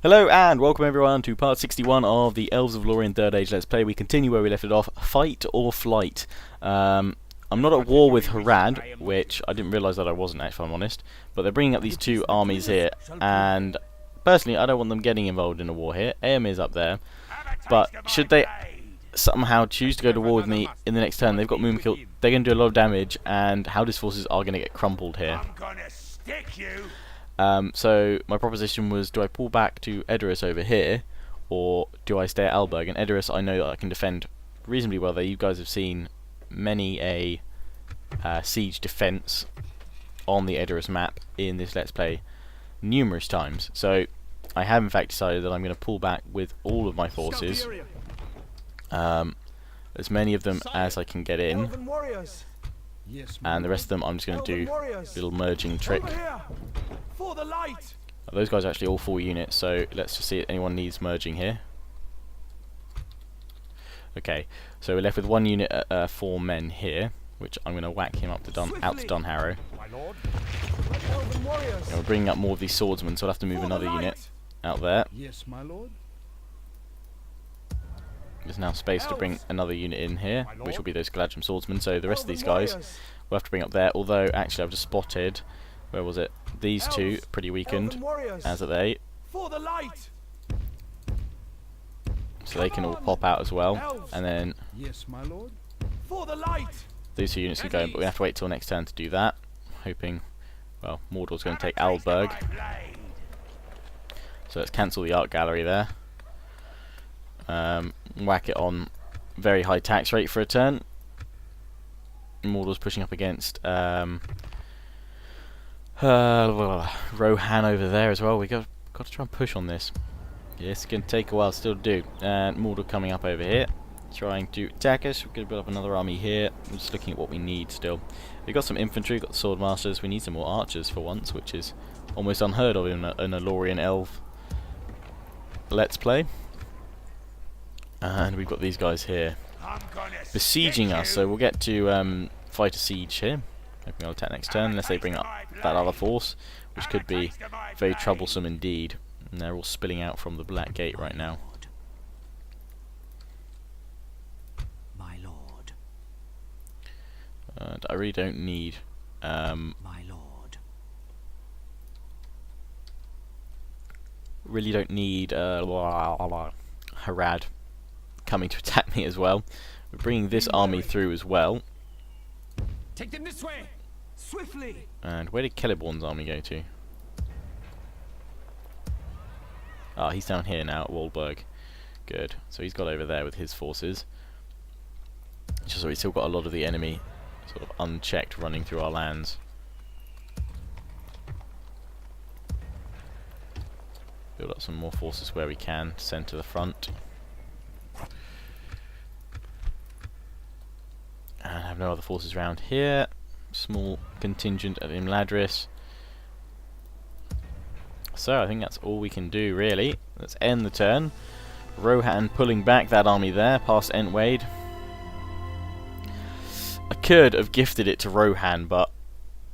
Hello and welcome everyone to part 61 of the Elves of Lórien 3rd Age Let's Play. We continue where we left it off, fight or flight. I'm not at war with Harad, which I didn't realise that I wasn't actually, if I'm honest, but they're bringing up these two armies here, and personally I don't want them getting involved in a war here. Eomir's up there, but should they somehow choose to go to war with me in the next turn, they've got Moonkill, they're going to do a lot of damage, and Haldis forces are going to get crumpled here. So my proposition was, do I pull back to Edoras over here, or do I stay at Alberg? And Edoras, I know that I can defend reasonably well there. You guys have seen many a siege defense on the Edoras map in this Let's Play numerous times. So I have in fact decided that I'm going to pull back with all of my forces, as many of them as I can get in, and the rest of them I'm just going to do a little merging trick. Those guys are actually all 4 units, so let's just see if anyone needs merging here. Okay, so we're left with 1 unit at 4 men here, which I'm going to whack him up to out to Dunharrow. And we're bringing up more of these swordsmen, so I'll have to move another unit out there. Yes, my lord. There's now space to bring another unit in here, which will be those Galadrim swordsmen, so the rest of these guys we'll have to bring up there, although actually I've just spotted, where was it? These two, pretty weakened, as are they. So they can all pop out as well, and then Yes, my lord. these 2 units can go in, but we have to wait till next turn to do that. Hoping, well, Mordor's going to take Alberg. So let's cancel the art gallery there. Whack it on very high tax rate for a turn. Mordor's pushing up against Rohan over there as well. We got to try and push on this. Yes, it's going to take a while still to do. And Mordor coming up over here, trying to attack us. We're going to build up another army here. I'm just looking at what we need still. We've got some infantry, we've got the sword masters. We need some more archers for once, which is almost unheard of in a Lórien elf Let's Play. And we've got these guys here besieging us, so we'll get to fight a siege here. Hoping I'll attack next turn, unless they bring up that other force, which could be very troublesome indeed. And they're all spilling out from the Black Gate right now. My lord. And I really don't need My lord. Harad coming to attack me as well. We're bringing this army through as well. Take them this way, swiftly. And where did Celeborn's army go to? Ah, he's down here now at Walberg. Good. So he's got over there with his forces. Just so we've still got a lot of the enemy sort of unchecked running through our lands. Build up some more forces where we can to send to the front. And have no other forces around here. Small contingent at Imladris. So I think that's all we can do really. Let's end the turn. Rohan pulling back that army there past Entwade. I could have gifted it to Rohan, but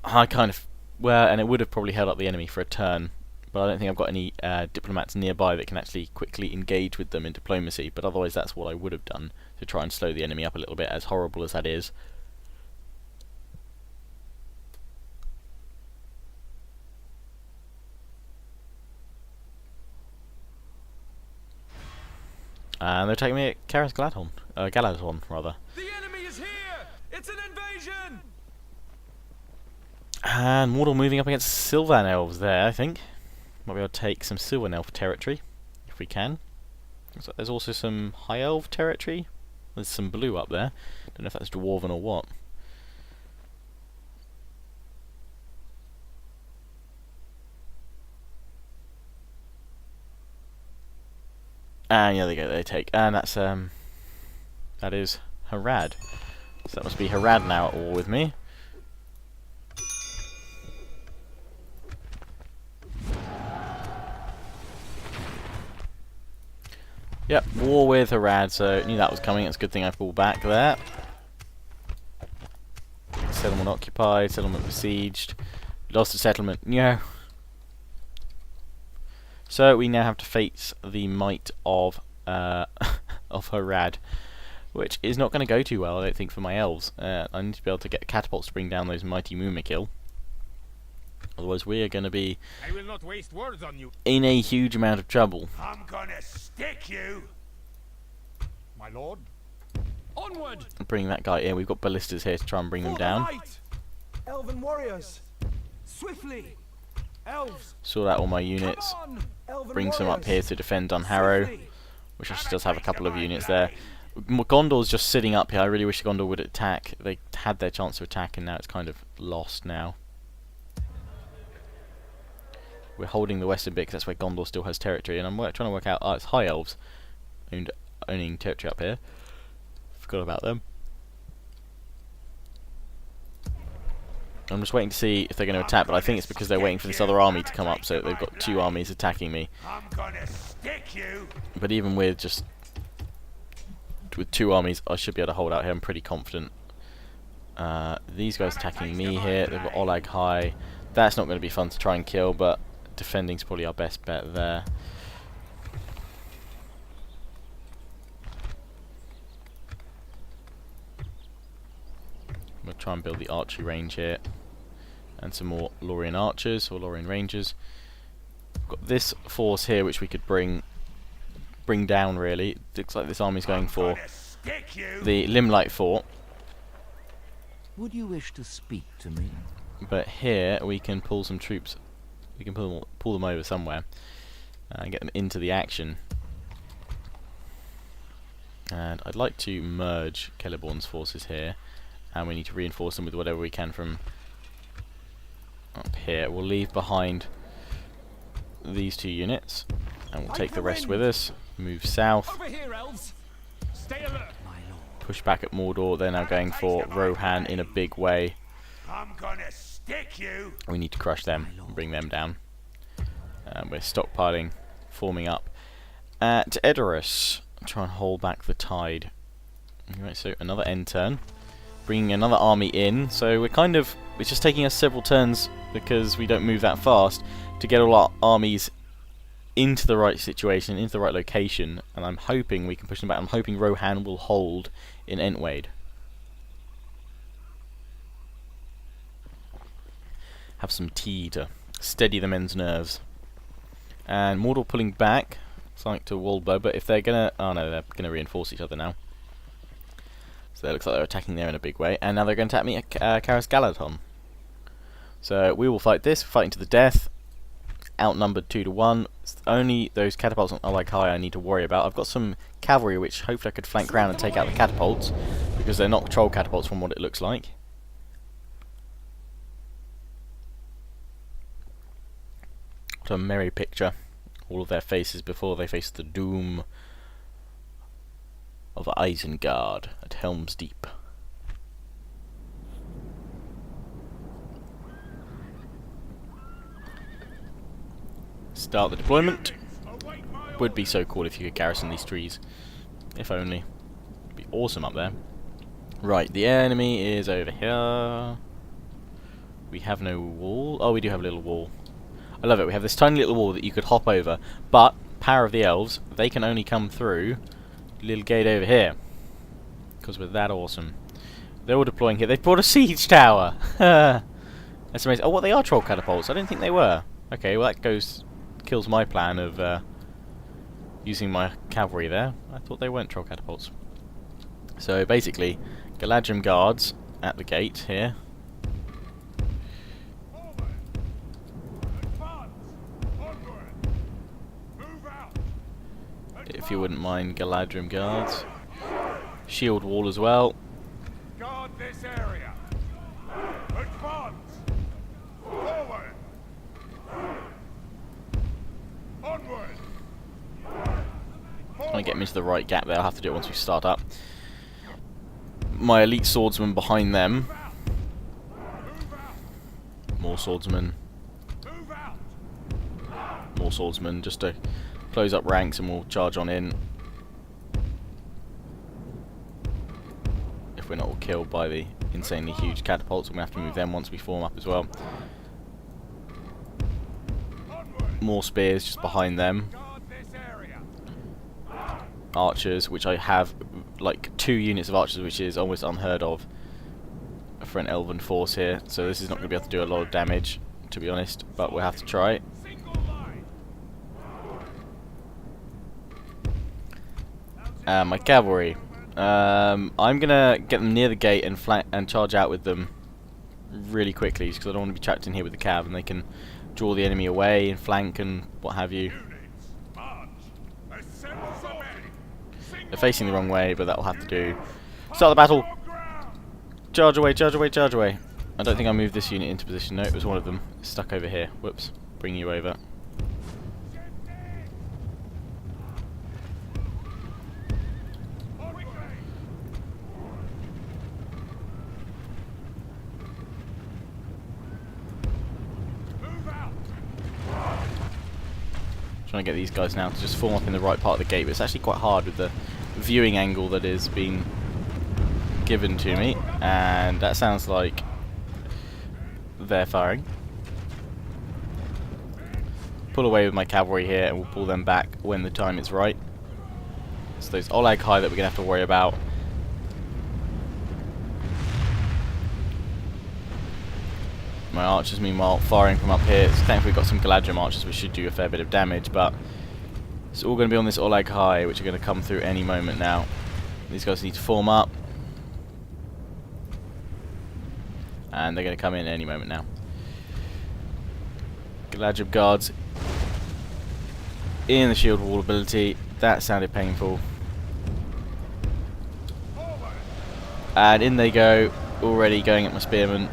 I kind of, well, and it would have probably held up the enemy for a turn. But I don't think I've got any diplomats nearby that can actually quickly engage with them in diplomacy. But otherwise that's what I would have done, to try and slow the enemy up a little bit, as horrible as that is. And they're taking me at Galadhon, rather. The enemy is here. It's an invasion. And Mordor moving up against Sylvan elves there, I think. Might be able to take some Sylvan elf territory, if we can. Looks like there's also some high elf territory. There's some blue up there. Don't know if that's dwarven or what. And yeah, there you go, they take. And that's that is Harad. So that must be Harad now at war with me. Yep, war with Harad, so knew that was coming. It's a good thing I pulled back there. Settlement occupied, settlement besieged. Lost a settlement, no. So we now have to face the might of of Harad, which is not going to go too well, I don't think, for my elves. I need to be able to get catapults to bring down those mighty Mumakil. Otherwise we are going to be I will not waste words on you. in a huge amount of trouble. I'm gonna stick you. My lord. Onward. Bring that guy in. We've got ballistas here to try and bring them down. Elven warriors, swiftly! Elves, Sort out all my units. come on! Elven Bring some up warriors, here to defend on Harrow, swiftly! which actually does have a couple of units there. Gondor's just sitting up here. I really wish Gondor would attack. They had their chance to attack and now it's kind of lost now. We're holding the western bit because that's where Gondor still has territory, and I'm trying to work out. It's High Elves owning territory up here. Forgot about them. I'm just waiting to see if they're going to attack, but I think it's because they're waiting for this other army to come up, so they've got two armies attacking me. I'm gonna stick you. But even with two armies, I should be able to hold out here. I'm pretty confident. These guys attacking me here. They've got Olag High. That's not going to be fun to try and kill, but defending's probably our best bet there. I'm going to try and build the archery range here. And some more Lórien archers, or Lórien rangers. We've got this force here which we could bring down really. It looks like this army's going for the Limelight Fort. Would you wish to speak to me? But here we can pull some troops. We can pull them over somewhere and get them into the action. And I'd like to merge Celeborn's forces here, and we need to reinforce them with whatever we can from up here. We'll leave behind these two units, and we'll take the rest with us. Move south. Over here, elves. Stay alert. Push back at Mordor. They're now going for Rohan in a big way. I'm gonna stick you. We need to crush them and bring them down. We're stockpiling, forming up at Edoras. Try and hold back the tide. Right, so another end turn. Bringing another army in. So it's just taking us several turns because we don't move that fast to get all our armies into the right situation, into the right location. And I'm hoping we can push them back. I'm hoping Rohan will hold in Entwade. Have some tea to steady the men's nerves. And Mordor pulling back, something to Waldbo, but if they're gonna... Oh no, they're gonna reinforce each other now. So it looks like they're attacking there in a big way. And now they're going to attack me at Karas Galadhon. So we will fight this, fighting to the death. Outnumbered 2 to 1. It's only those catapults on Olag High I need to worry about. I've got some cavalry which hopefully I could flank around and take out the catapults, because they're not troll catapults from what it looks like. What a merry picture. All of their faces before they face the doom of Isengard at Helm's Deep. Start the deployment. Would be so cool if you could garrison these trees. If only. It'd be awesome up there. Right, the enemy is over here. We have no wall. Oh, we do have a little wall. I love it. We have this tiny little wall that you could hop over, but power of the elves, they can only come through the little gate over here. Because we're that awesome. They're all deploying here. They've brought a siege tower! That's amazing. Oh, what, they are troll catapults? I didn't think they were. Okay, well that kills my plan of using my cavalry there. I thought they weren't troll catapults. So basically, Galadrim guards at the gate here. If you wouldn't mind, Galadrim guards. Shield wall as well. Guard this area. Advance. Forward. Onward. Trying to get them into the right gap there. I'll have to do it once we start up. My elite swordsman behind them. More swordsmen. More swordsmen, just to close up ranks, and we'll charge on in. If we're not all killed by the insanely huge catapults, we're going to have to move them once we form up as well. more spears just behind them. Archers, which I have like 2 units of archers, which is almost unheard of for an elven force here. So this is not going to be able to do a lot of damage, to be honest, but we'll have to try. My cavalry. I'm gonna get them near the gate and flank and charge out with them really quickly, because I don't want to be trapped in here with the cav, and they can draw the enemy away and flank and what have you. They're facing the wrong way, but that'll have to do. Start the battle. Charge away, charge away, charge away. I don't think I moved this unit into position. No, it was one of them. It's stuck over here. Whoops. Bring you over. Trying to get these guys now to just form up in the right part of the gate, but it's actually quite hard with the viewing angle that is being given to me, and that sounds like they're firing. Pull away with my cavalry here, and we'll pull them back when the time is right. It's those Olag High that we're going to have to worry about. My archers, meanwhile, firing from up here. So thankfully we've got some Galadrim archers, which should do a fair bit of damage, but it's all going to be on this Olag High, which are going to come through any moment now. These guys need to form up, and they're going to come in any moment now. Galadrim guards in the shield wall ability. That sounded painful. And in they go, already going at my spearmen.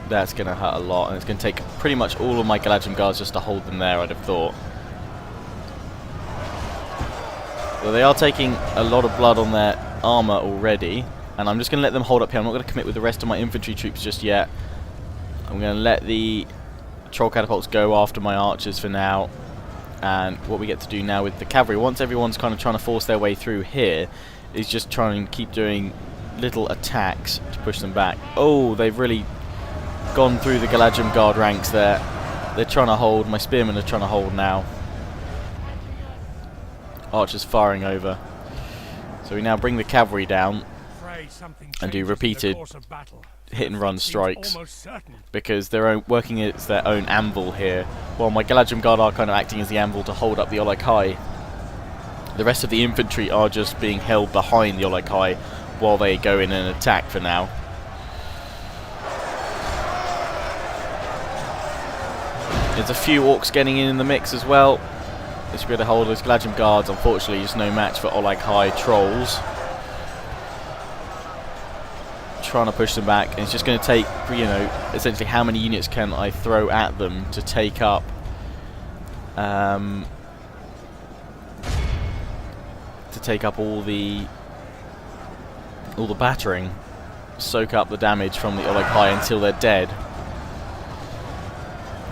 That's going to hurt a lot, and it's going to take pretty much all of my Galadrim guards just to hold them there, I'd have thought. Well, they are taking a lot of blood on their armour already, and I'm just going to let them hold up here. I'm not going to commit with the rest of my infantry troops just yet. I'm going to let the troll catapults go after my archers for now, and what we get to do now with the cavalry, once everyone's kind of trying to force their way through here, is just trying to keep doing little attacks to push them back. Oh, they've really gone through the Galadrim guard ranks there. They're trying to hold. My spearmen are trying to hold now. Archers firing over. So we now bring the cavalry down and do repeated hit and run strikes, because they're working as their own anvil here, while my Galadrim guard are kind of acting as the anvil to hold up the Olag High. The rest of the infantry are just being held behind the Olag High while they go in and attack for now. There's a few orcs getting in the mix as well. They should be able to hold those Galadrim guards. Unfortunately, just no match for Olag High trolls. Trying to push them back, and it's just going to take, you know, essentially how many units can I throw at them to take up all the battering, soak up the damage from the Olag High until they're dead.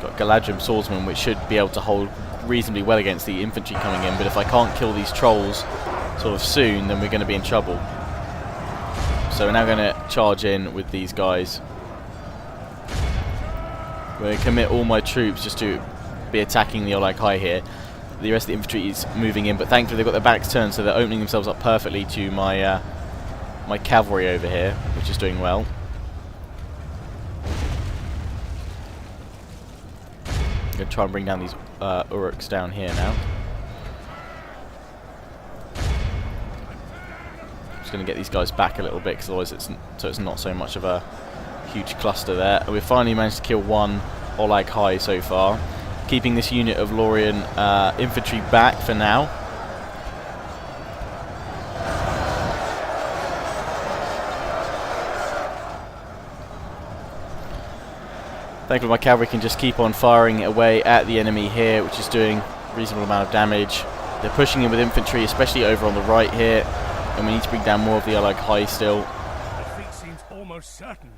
Got Galadrim swordsmen, which should be able to hold reasonably well against the infantry coming in, but if I can't kill these trolls sort of soon, then we're going to be in trouble. So we're now going to charge in with these guys. We're going to commit all my troops just to be attacking the Olag High here. The rest of the infantry is moving in, but thankfully they've got their backs turned, so they're opening themselves up perfectly to my my cavalry over here, which is doing well. I'm going to try and bring down these Uruks down here now. Just going to get these guys back a little bit, because otherwise it's not so much of a huge cluster there. We've finally managed to kill one Olag High so far, keeping this unit of Lórien infantry back for now. Thankfully my cavalry can just keep on firing away at the enemy here, which is doing a reasonable amount of damage. They're pushing in with infantry, especially over on the right here, and we need to bring down more of the Olag High still. Defeat seems almost certain.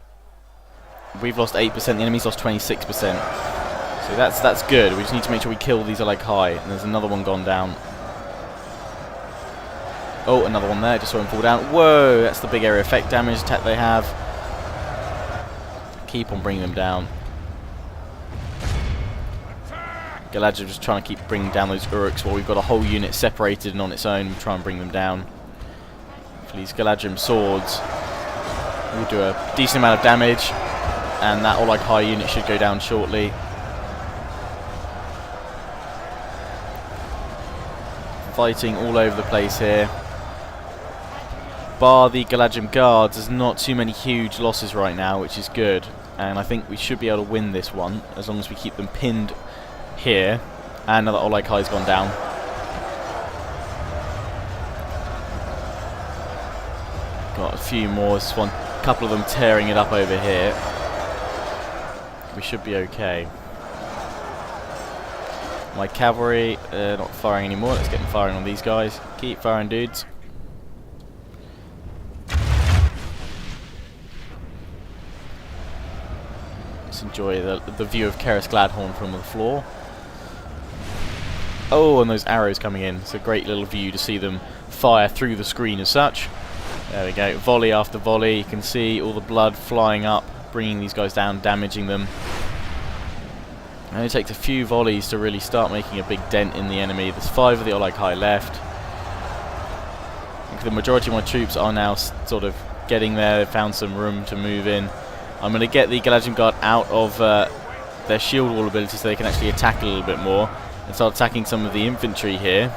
We've lost 8%, the enemy's lost 26%. So that's good. We just need to make sure we kill these Olag High, and there's another one gone down. Oh, another one there, just saw him fall down. Whoa, that's the big area effect damage attack they have. Keep on bringing them down. Galadrim just trying to keep bringing down those Uruks while we've got a whole unit separated and on its own. We try and bring them down. Hopefully these Galadrim swords will do a decent amount of damage, and that Oleg High unit should go down shortly. Fighting all over the place here. Bar the Galadrim guards, there's not too many huge losses right now, which is good. And I think we should be able to win this one, as long as we keep them pinned here. And another Oleg High's gone down. Got a few more, this one, a couple of them tearing it up over here. We should be okay. My cavalry, not firing anymore. Let's get them firing on these guys. Keep firing, dudes. Let's enjoy the view of Karis Gladhorn from the floor. Oh, and those arrows coming in. It's a great little view to see them fire through the screen as such. There we go. Volley after volley. You can see all the blood flying up, bringing these guys down, damaging them. It only takes a few volleys to really start making a big dent in the enemy. There's 5 of the Oleg High left. The majority of my troops are now sort of getting there. They've found some room to move in. I'm going to get the Galadrim Guard out of their shield wall ability so they can actually attack a little bit more and start attacking some of the infantry here.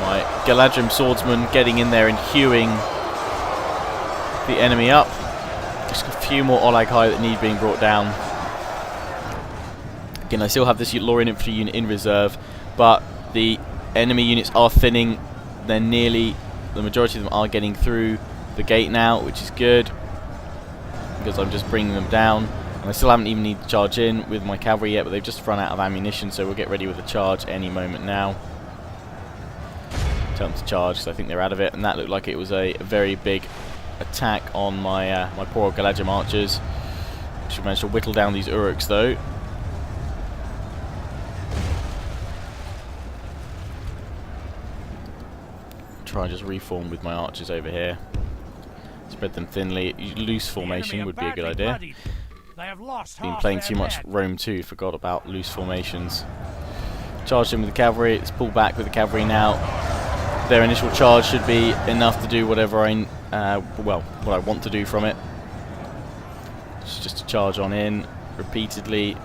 My Galadrim swordsman getting in there and hewing the enemy up. Just a few more Oleg High that need being brought down. Again, I still have this Lórien infantry unit in reserve, but the enemy units are thinning. They're nearly, the majority of them are getting through the gate now, which is good, because I'm just bringing them down. And I still haven't even need to charge in with my cavalry yet, but they've just run out of ammunition, so we'll get ready with a charge any moment now. Tell them to charge, because I think they're out of it, and that looked like it was a very big attack on my my poor Galadrim archers. Should manage to whittle down these Uruks though. Try and just reform with my archers over here. Spread them thinly. Loose formation would be a good idea. Been playing too much Rome 2, forgot about loose formations. Charged in with the cavalry. Let's pull back with the cavalry now. Their initial charge should be enough to do whatever what I want to do from it. It's just to charge on in repeatedly.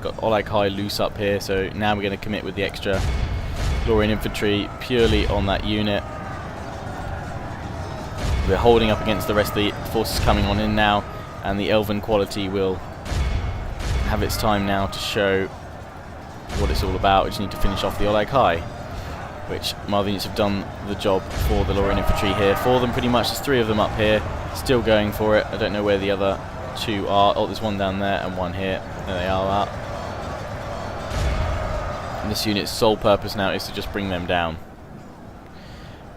Got Oleg High loose up here, so now we're going to commit with the extra Lórien infantry purely on that unit. We're holding up against the rest of the forces coming on in now, and the Elven quality will have its time now to show what it's all about. We just need to finish off the Oleg High, which my other units have done the job for the Lórien infantry here for them pretty much. There's 3 of them up here, still going for it. I don't know where the other 2 are. Oh, there's one down there and one here. There they are. And this unit's sole purpose now is to just bring them down.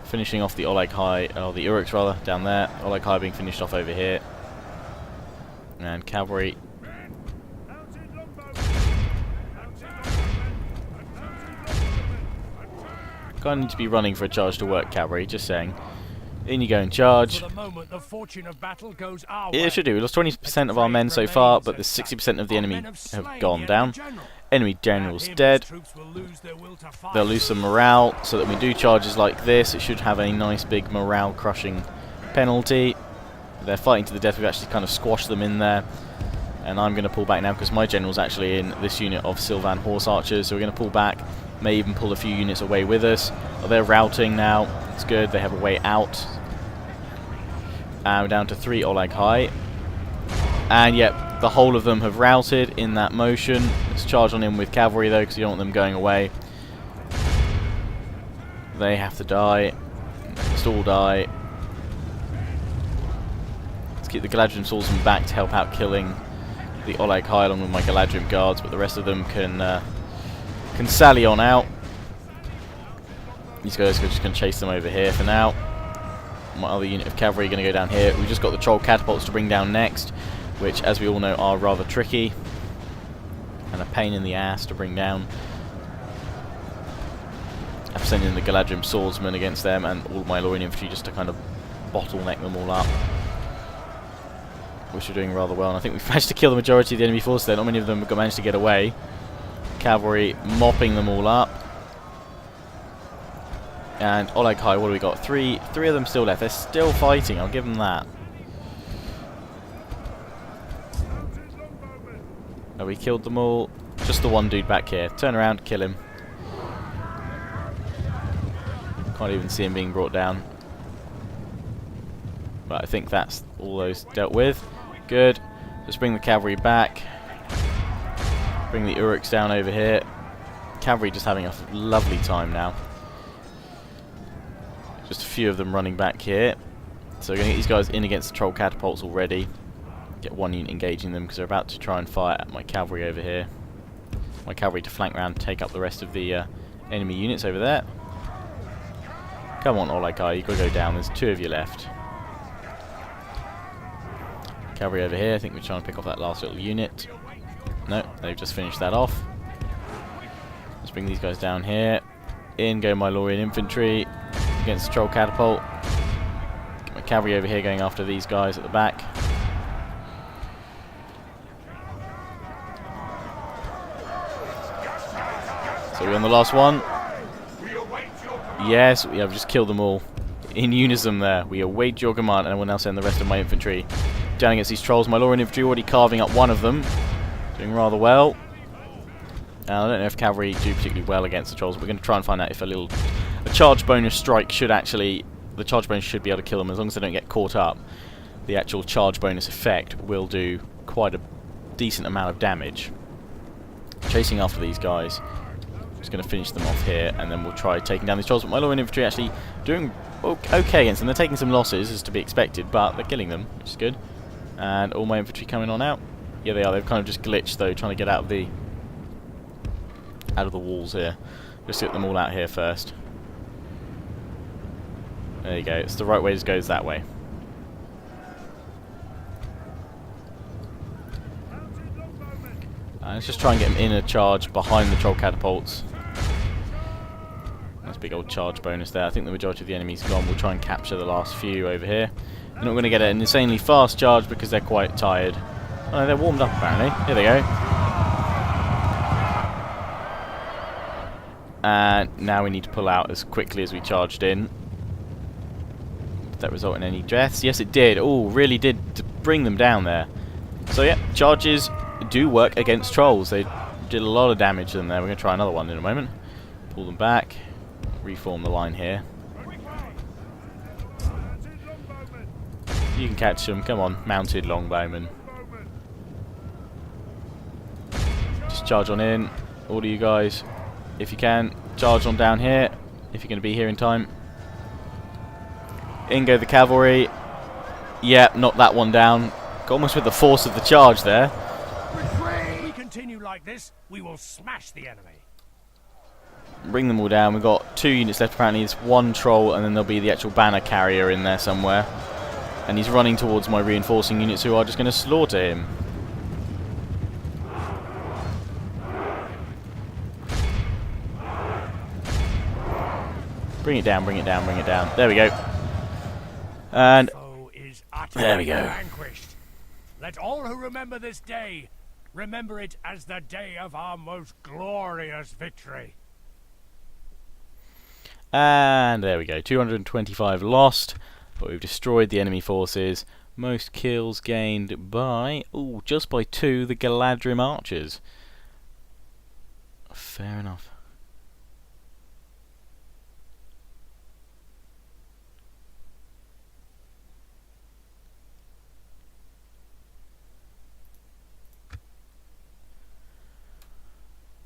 Finishing off the Oleg High, or the Uruks rather, down there. Oleg High being finished off over here. And cavalry. Kind of need to be running for a charge to work, cavalry, just saying. In you go and charge. Yeah, it should do. We lost 20% of our men so far, but the 60% of the enemy have gone down. Enemy general's dead. They'll lose some morale, so that when we do charges like this, it should have a nice big morale crushing penalty. They're fighting to the death. We've actually kind of squashed them in there. And I'm going to pull back now because my general's actually in this unit of Sylvan horse archers, so we're going to pull back. May even pull a few units away with us. Oh, they're routing now. It's good. They have a way out. And we're down to 3 Oleg High. And yep, the whole of them have routed in that motion. Let's charge on in with cavalry though, because you don't want them going away. They have to die. Let's all die. Let's keep the Galadrim swordsmen back to help out killing the Oleg High along with my Galadrim guards, but the rest of them can sally on out. These guys are just going to chase them over here for now. My other unit of cavalry are going to go down here. We've just got the troll catapults to bring down next, which, as we all know, are rather tricky and a pain in the ass to bring down. I've sent in the Galadrim swordsmen against them and all of my Lórien infantry just to kind of bottleneck them all up. which are doing rather well, and I think we've managed to kill the majority of the enemy force there. Not many of them have managed to get away. Cavalry mopping them all up. And Oleg High, what do we got? Three of them still left. They're still fighting, I'll give them that. Have we killed them all? Just the one dude back here. Turn around, kill him. Can't even see him being brought down. But I think that's all those dealt with. Good. Let's bring the cavalry back. Bring the Uruks down over here. Cavalry just having a lovely time now. Just a few of them running back here. So we're going to get these guys in against the troll catapults already. Get one unit engaging them because they're about to try and fire at my cavalry over here. My cavalry to flank round and take up the rest of the enemy units over there. Come on, Olekai, you've got to go down. There's two of you left. Cavalry over here. I think we're trying to pick off that last little unit. No, they've just finished that off. Let's bring these guys down here. In go my Lórien infantry against the troll catapult. Get my cavalry over here going after these guys at the back. So we're on the last one. Yes, we have just killed them all. In unison there. We await your command, and I will now send the rest of my infantry down against these trolls. My Lórien infantry already carving up one of them. Doing rather well. I don't know if cavalry do particularly well against the trolls, but we're going to try and find out if a charge bonus strike should actually... The charge bonus should be able to kill them as long as they don't get caught up. The actual charge bonus effect will do quite a decent amount of damage. Chasing after these guys. Just going to finish them off here, and then we'll try taking down these trolls. But my Lórien infantry actually doing okay against them. They're taking some losses, as to be expected, but they're killing them, which is good. And all my infantry coming on out. Yeah, they are. They've kind of just glitched, though, trying to get out of the walls here. Just get them all out here first. There you go. It's the right way to go, is that way. Let's just try and get them in a charge behind the troll catapults. Nice big old charge bonus there. I think the majority of the enemy's gone. We'll try and capture the last few over here. They're not going to get an insanely fast charge because they're quite tired. Oh, no, they're warmed up apparently. Here they go. And now we need to pull out as quickly as we charged in. Did that result in any deaths? Yes, it did. Oh, really did bring them down there. So yeah, charges do work against trolls. They did a lot of damage to them there. We're going to try another one in a moment. Pull them back. Reform the line here. You can catch them. Come on, mounted longbowmen. Just charge on in. All of you guys, if you can, charge on down here. If you're going to be here in time. In go the cavalry. Yeah, knock that one down. Got almost with the force of the charge there. If we continue like this, we will smash the enemy. Bring them all down. We've got 2 units left apparently. It's one troll and then there'll be the actual banner carrier in there somewhere. And he's running towards my reinforcing units who are just going to slaughter him. Bring it down, bring it down, bring it down. There we go. And there we go. Vanquished. Let all who remember this day remember it as the day of our most glorious victory. And there we go. 225 lost, but we've destroyed the enemy forces. Most kills gained by, just by 2, the Galadrim archers. Fair enough.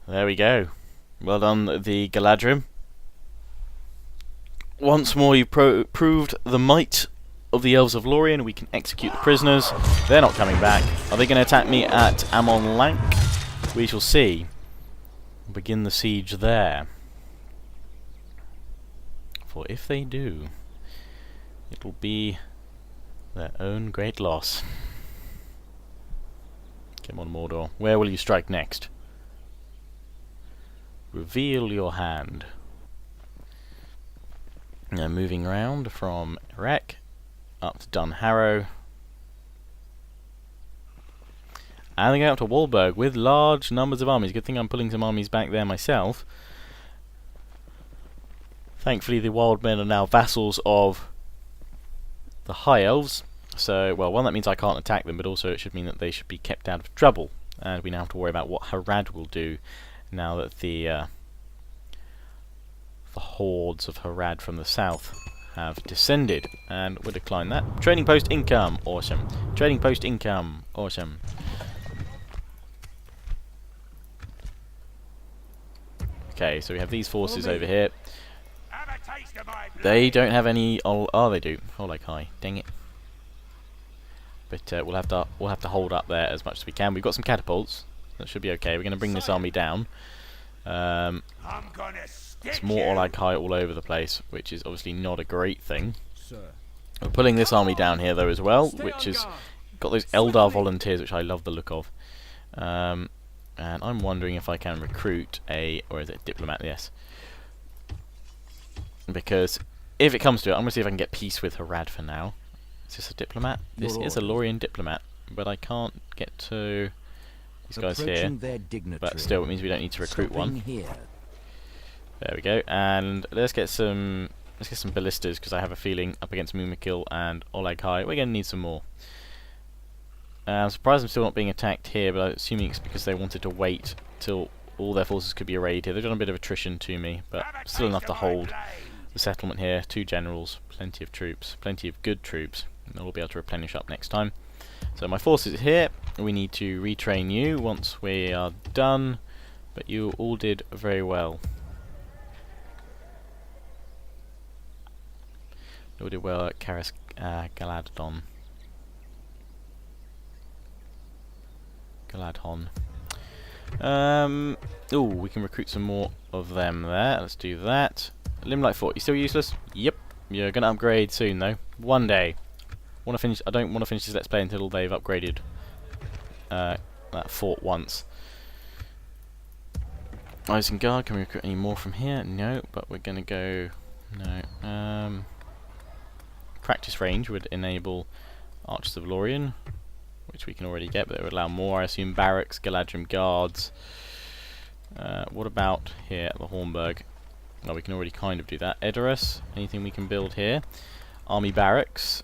There we go. Well done, the Galadrim. Once more you've proved the might of the Elves of Lórien. We can execute the prisoners. They're not coming back. Are they going to attack me at Amon Lank? We shall see. Begin the siege there. For if they do, it will be their own great loss. Come on, Mordor. Where will you strike next? Reveal your hand. Now moving around from Erech up to Dunharrow. And they're going up to Walberg with large numbers of armies. Good thing I'm pulling some armies back there myself. Thankfully, the wild men are now vassals of the High Elves. So, well, one, that means I can't attack them, but also it should mean that they should be kept out of trouble. And we now have to worry about what Harad will do now that the hordes of Harad from the south have descended. And we'll decline that. Trading post income. Awesome. Trading post income. Awesome. Okay, so we have these forces over here. They don't have any. Oh, they do. Oh, like high. Dang it. But we'll have to hold up there as much as we can. We've got some catapults. That should be okay. We're going to bring this army down. It's more like high all over the place, which is obviously not a great thing. We're pulling this army down here though as well, which has got those Eldar volunteers, which I love the look of. And I'm wondering if I can recruit or is it a diplomat? Yes. Because if it comes to it, I'm going to see if I can get peace with Harad for now. Is this a diplomat? This is a Lórien diplomat, but I can't get to these guys here. But still, it means we don't need to recruit one. There we go, and let's get some ballistas, because I have a feeling up against Mumakil and Oleg High we're going to need some more. I'm surprised I'm still not being attacked here, but I'm assuming it's because they wanted to wait till all their forces could be arrayed here. They've done a bit of attrition to me, but still enough to hold the settlement here. 2 generals, plenty of troops, plenty of good troops. And we'll be able to replenish up next time. So my forces are here. We need to retrain you once we are done, but you all did very well. You all did well at Karis Galadhon. Oh, we can recruit some more of them there. Let's do that. Limelight Fort, you still useless? Yep. You're gonna upgrade soon though. One day. I don't want to finish this Let's Play until they've upgraded that fort once. Isengard, can we recruit any more from here? No, but we're gonna go. No. Practice range would enable Archers of Lórien, which we can already get, but it would allow more. I assume barracks, Galadrim guards. What about here at the Hornburg? Well, we can already kind of do that. Edoras, anything we can build here? Army barracks.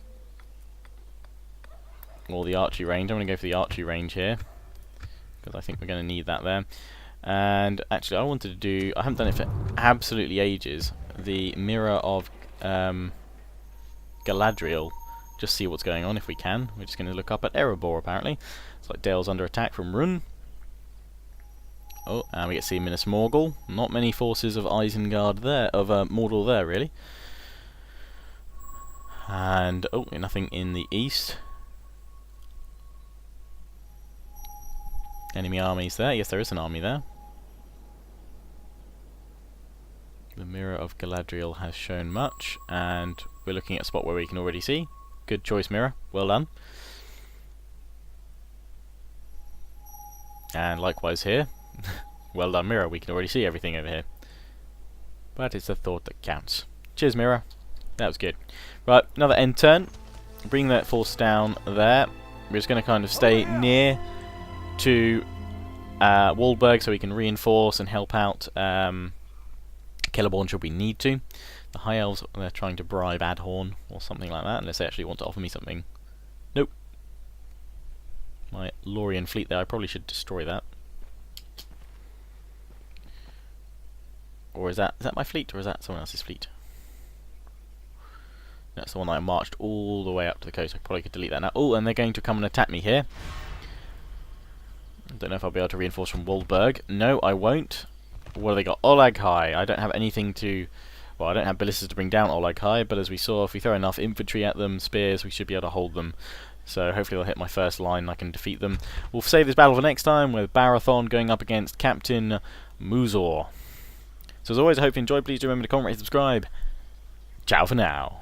Or the archery range. I'm going to go for the archery range here, because I think we're going to need that there. And actually, I wanted to do, I haven't done it for absolutely ages, the Mirror of Galadriel. Just see what's going on if we can. We're just going to look up at Erebor apparently. It's like Dale's under attack from Run. Oh, and we get to see Minas Morgul. Not many forces of Isengard there, of Mordor there really. And oh, nothing in the east. Enemy armies there. Yes, there is an army there. The Mirror of Galadriel has shown much, and we're looking at a spot where we can already see. Good choice, Mirror. Well done. And likewise here. Well done, Mirror. We can already see everything over here. But it's the thought that counts. Cheers, Mirror. That was good. Right, another end turn. Bring that force down there. We're just going to kind of stay near to Walberg so we can reinforce and help out Celeborn should we need to. The High Elves, they're trying to bribe Adhorn or something like that, unless they actually want to offer me something. Nope. My Lórien fleet there, I probably should destroy that. Or is that my fleet, or is that someone else's fleet? That's the one that I marched all the way up to the coast. I probably could delete that now. Oh, and they're going to come and attack me here. I don't know if I'll be able to reinforce from Walberg. No, I won't. What have they got? Oleg High. I don't have anything to... Well, I don't have ballistas to bring down Oleg High, but as we saw, if we throw enough infantry at them, spears, we should be able to hold them. So hopefully they'll hit my first line and I can defeat them. We'll save this battle for next time with Barathon going up against Captain Muzor. So as always, I hope you enjoyed. Please do remember to comment, rate, subscribe. Ciao for now.